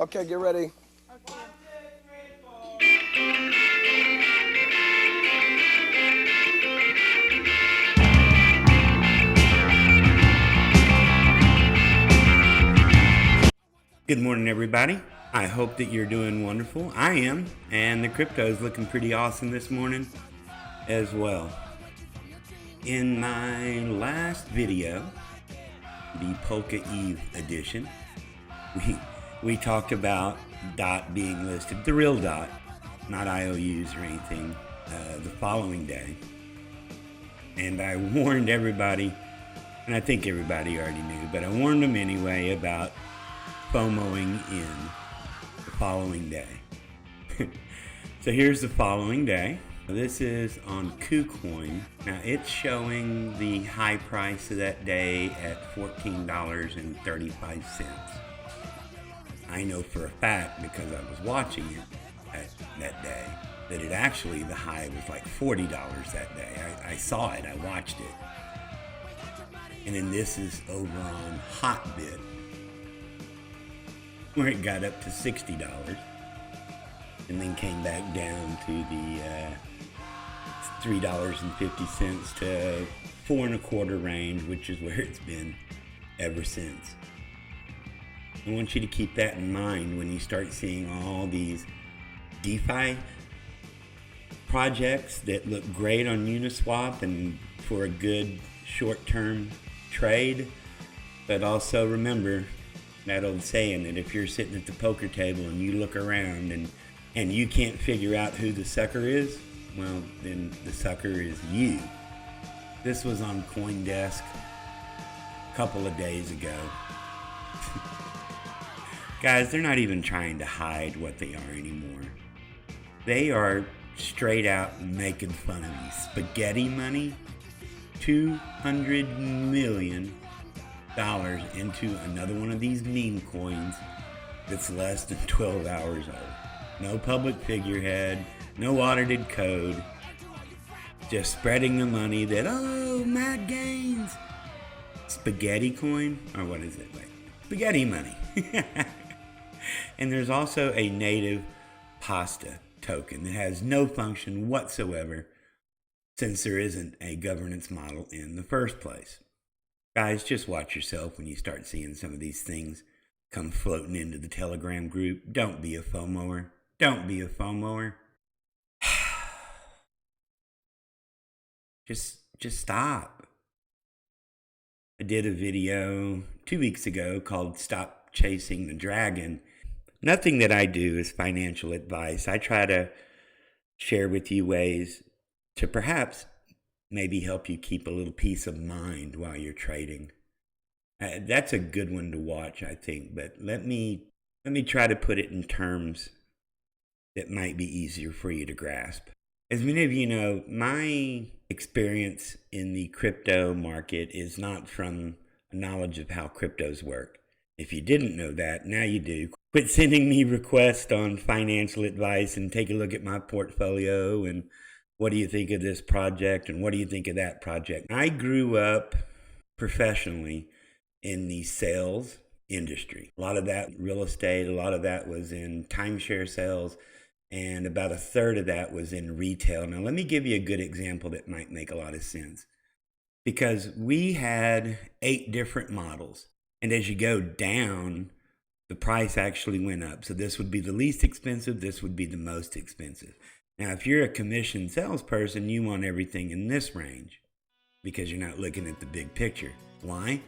Okay, get ready. Good morning, everybody. I hope that you're doing wonderful. I am, and the crypto is looking pretty awesome this morning as well. In my last video, the Polka Eve edition, we talked about DOT being listed, the real DOT, not IOUs or anything, the following day. And I warned everybody, and I think everybody already knew, but I warned them anyway about FOMO'ing in the following day. So here's the following day. This is on KuCoin. Now it's showing the high price of that day at $14.35. I know for a fact, because I was watching it that day, that it actually, the high was like $40 that day. I saw it, I watched it. And then this is over on Hotbit, where it got up to $60 and then came back down to the $3.50 to $4.25 range, which is where it's been ever since. I want you to keep that in mind when you start seeing all these DeFi projects that look great on Uniswap and for a good short-term trade. But also remember that old saying that if you're sitting at the poker table and you look around and you can't figure out who the sucker is, well, then the sucker is you. This was on CoinDesk a couple of days ago. Guys, they're not even trying to hide what they are anymore. They are straight out making fun of you. Spaghetti money, 200 million into another one of these meme coins that's less than 12 hours old. No public figurehead, no audited code, just spreading the money that, oh, mad gains. Spaghetti coin? Or what is it? Wait, spaghetti money. And there's also a native pasta token that has no function whatsoever, since there isn't a governance model in the first place. Guys, just watch yourself when you start seeing some of these things come floating into the Telegram group. Don't be a FOMOer. Don't be a FOMOer. Just stop. I did a video 2 weeks ago called Stop Chasing the Dragon. Nothing that I do is financial advice. I try to share with you ways to perhaps maybe help you keep a little peace of mind while you're trading. That's a good one to watch, I think, but let me try to put it in terms that might be easier for you to grasp. As many of you know, my experience in the crypto market is not from a knowledge of how cryptos work. If you didn't know that, now you do. Quit sending me requests on financial advice and take a look at my portfolio and what do you think of this project and what do you think of that project? I grew up professionally in the sales industry. A lot of that real estate, a lot of that was in timeshare sales, and about a third of that was in retail. Now, let me give you a good example that might make a lot of sense. Because we had 8 different models, and as you go down, the price actually went up. So this would be the least expensive, this would be the most expensive. Now, if you're a commission salesperson, you want everything in this range because you're not looking at the big picture. Why?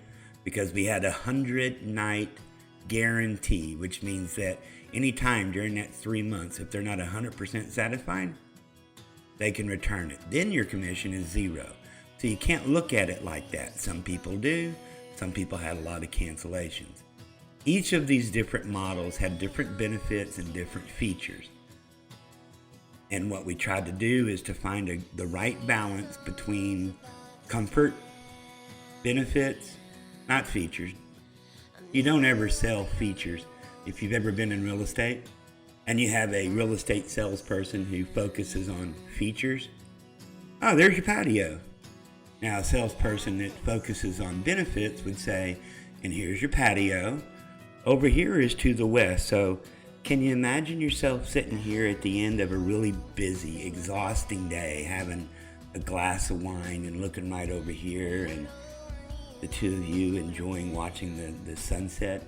Because we had a 100-night guarantee, which means that any time during that 3 months, if they're not 100% satisfied, they can return it. Then your commission is 0. So you can't look at it like that. Some people do. Some people had a lot of cancellations. Each of these different models had different benefits and different features. And what we tried to do is to find the right balance between comfort, benefits, not features. You don't ever sell features. If you've ever been in real estate and you have a real estate salesperson who focuses on features, oh, there's your patio. Now, a salesperson that focuses on benefits would say, and here's your patio, Over here is to the west. So can you imagine yourself sitting here at the end of a really busy, exhausting day, having a glass of wine and looking right over here, and the two of you enjoying watching the sunset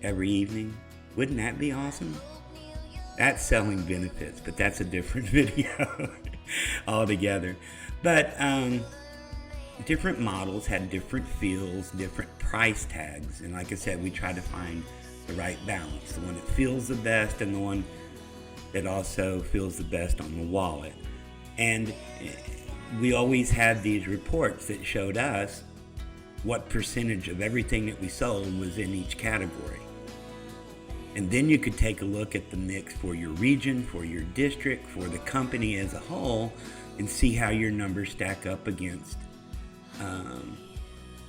every evening? Wouldn't that be awesome? That's selling benefits, but that's a different video altogether. But different models had different feels, different price tags, and like I said, we try to find the right balance, the one that feels the best and the one that also feels the best on the wallet. And we always had these reports that showed us what percentage of everything that we sold was in each category. And then you could take a look at the mix for your region, for your district, for the company as a whole, and see how your numbers stack up against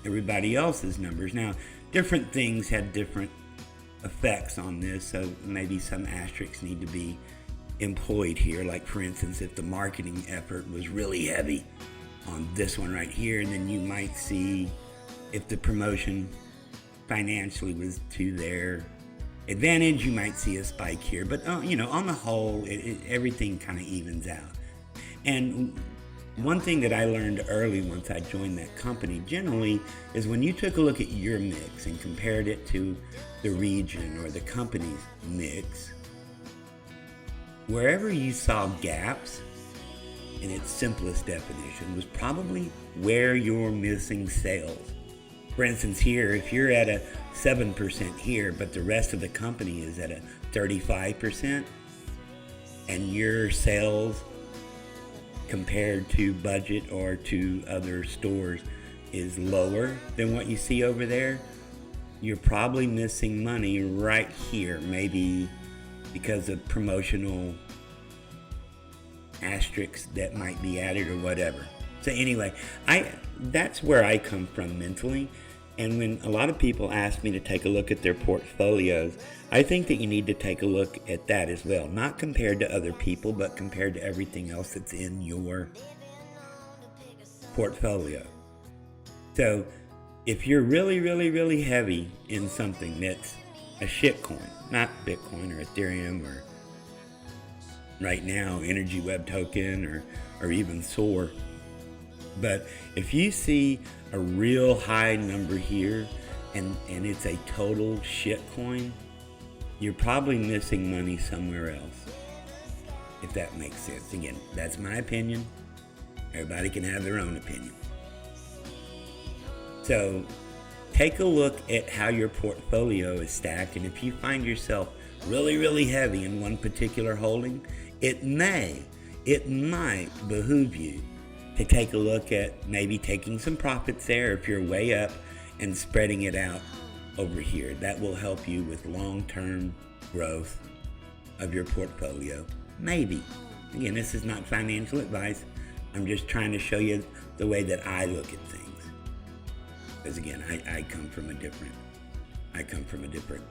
everybody else's numbers. Now, different things had different effects on this, so maybe some asterisks need to be employed here. Like, for instance, if the marketing effort was really heavy on this one right here, and then you might see if the promotion financially was to their advantage, you might see a spike here. But on the whole, everything kind of evens out. And one thing that I learned early once I joined that company generally is when you took a look at your mix and compared it to the region or the company's mix, wherever you saw gaps, in its simplest definition, was probably where you're missing sales. For instance, here, if you're at a 7% here, but the rest of the company is at a 35%, and your sales compared to budget or to other stores is lower than what you see over there, you're probably missing money right here, maybe because of promotional asterisks that might be added or whatever. So anyway, that's where I come from mentally. And when a lot of people ask me to take a look at their portfolios, I think that you need to take a look at that as well. Not compared to other people, but compared to everything else that's in your portfolio. So if you're really, really, really heavy in something that's a shitcoin, not Bitcoin or Ethereum or right now Energy Web Token or even SOAR, but if you see a real high number here and it's a total shitcoin, you're probably missing money somewhere else, if that makes sense. Again, that's my opinion. Everybody can have their own opinion. So take a look at how your portfolio is stacked, and if you find yourself really, really heavy in one particular holding, it might behoove you to take a look at maybe taking some profits there if you're way up and spreading it out over here. That will help you with long-term growth of your portfolio. Maybe. Again, this is not financial advice. I'm just trying to show you the way that I look at things. Because again, I come from a different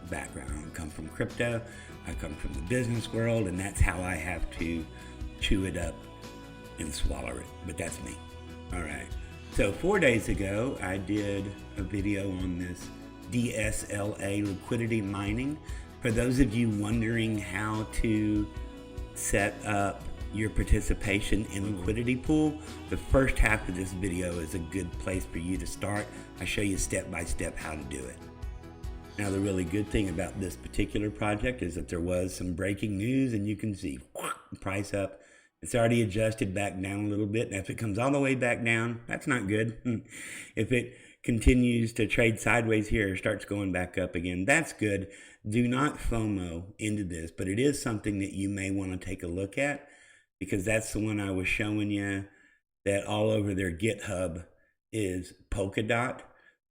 background. I come from crypto. I come from the business world, and that's how I have to chew it up and swallow it. But that's me. All right. So 4 days ago, I did a video on this DSLA liquidity mining. For those of you wondering how to set up your participation in liquidity pool, the first half of this video is a good place for you to start. I show you step by step how to do it. Now, the really good thing about this particular project is that there was some breaking news, and you can see price up. It's already adjusted back down a little bit. And if it comes all the way back down, that's not good. If it continues to trade sideways here, starts going back up again, that's good. Do not FOMO into this, but it is something that you may want to take a look at, because that's the one I was showing you that all over their GitHub is Polkadot.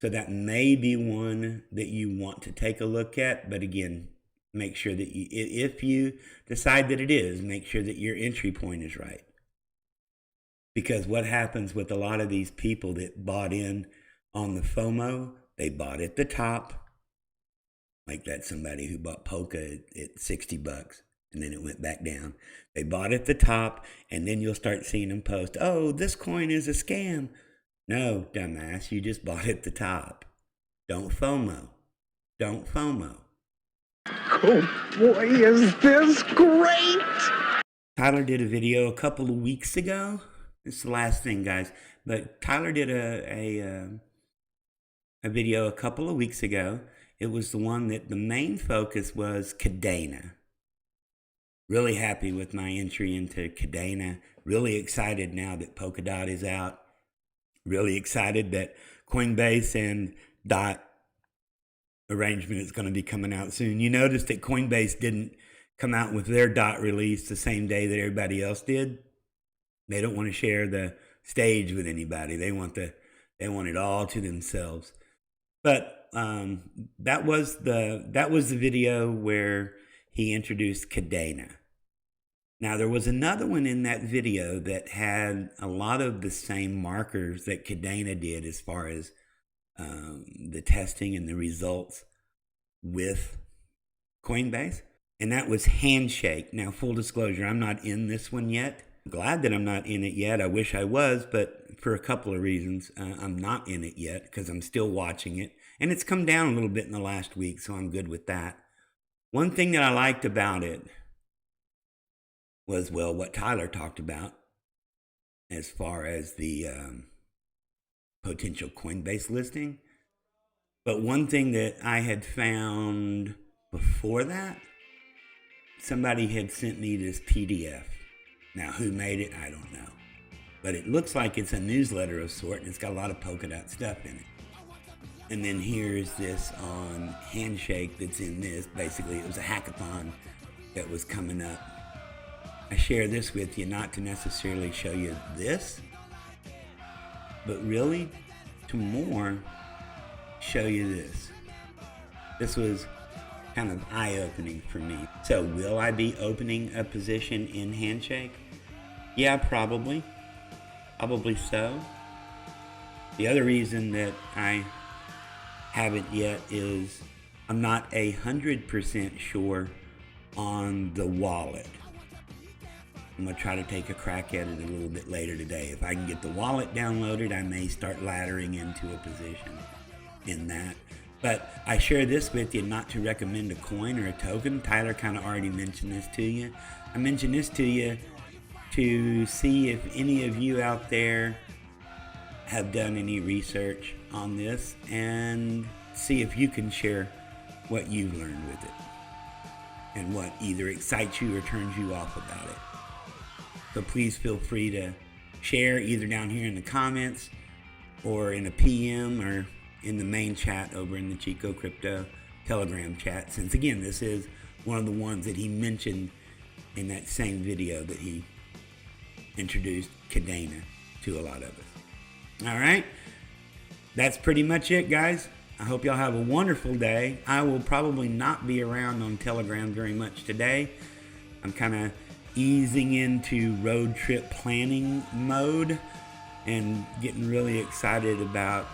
So that may be one that you want to take a look at. But again, make sure that if you decide that it is, make sure that your entry point is right. Because what happens with a lot of these people that bought in on the FOMO, they bought at the top. Like that somebody who bought Polka at $60 and then it went back down. They bought at the top, and then you'll start seeing them post, "Oh, this coin is a scam." No, dumbass, you just bought at the top. Don't FOMO. Don't FOMO. Oh boy, is this great! Tyler did a video a couple of weeks ago. It's the last thing, guys. But Tyler did a video a couple of weeks ago. It was the one that the main focus was Cadena. Really happy with my entry into Cadena. Really excited now that Polkadot is out. Really excited that Coinbase and DOT arrangement is going to be coming out soon. You notice that Coinbase didn't come out with their DOT release the same day that everybody else did. They don't want to share the stage with anybody. They want it all to themselves. But that was the video where he introduced Cadena. Now, there was another one in that video that had a lot of the same markers that Cadena did as far as the testing and the results with Coinbase, and that was Handshake. Now, full disclosure, I'm not in this one yet. I'm glad that I'm not in it yet. I wish I was, but for a couple of reasons, I'm not in it yet because I'm still watching it, and it's come down a little bit in the last week, so I'm good with that. One thing that I liked about it was, well, what Tyler talked about as far as the potential Coinbase listing. But one thing that I had found before that, somebody had sent me this PDF. Now, who made it, I don't know. But it looks like it's a newsletter of sort, and it's got a lot of Polkadot stuff in it. And then here's this on Handshake that's in this. Basically, it was a hackathon that was coming up. I share this with you not to necessarily show you this, but really to more show you this. This was kind of eye-opening for me. So will I be opening a position in Handshake? Yeah, probably so. The other reason that I haven't yet is I'm not 100% sure on the wallet. I'm going to try to take a crack at it a little bit later today. If I can get the wallet downloaded, I may start laddering into a position in that. But I share this with you not to recommend a coin or a token. Tyler kind of already mentioned this to you. I mentioned this to you to see if any of you out there have done any research on this and see if you can share what you've learned with it and what either excites you or turns you off about it. So please feel free to share either down here in the comments or in a PM or in the main chat over in the Chico Crypto Telegram chat. Since again, this is one of the ones that he mentioned in that same video that he introduced Cadena to a lot of us. All right. That's pretty much it, guys. I hope y'all have a wonderful day. I will probably not be around on Telegram very much today. I'm kind of easing into road trip planning mode and getting really excited about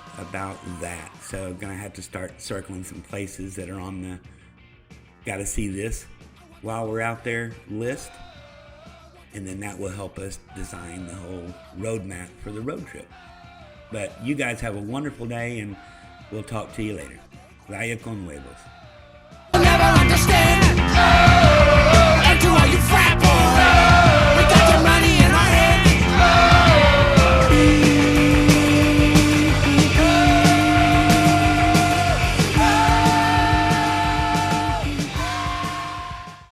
that. So gonna have to start circling some places that are on the gotta see this while we're out there list, and then that will help us design the whole roadmap for the road trip. But you guys have a wonderful day, and we'll talk to you later. Vaya con huevos.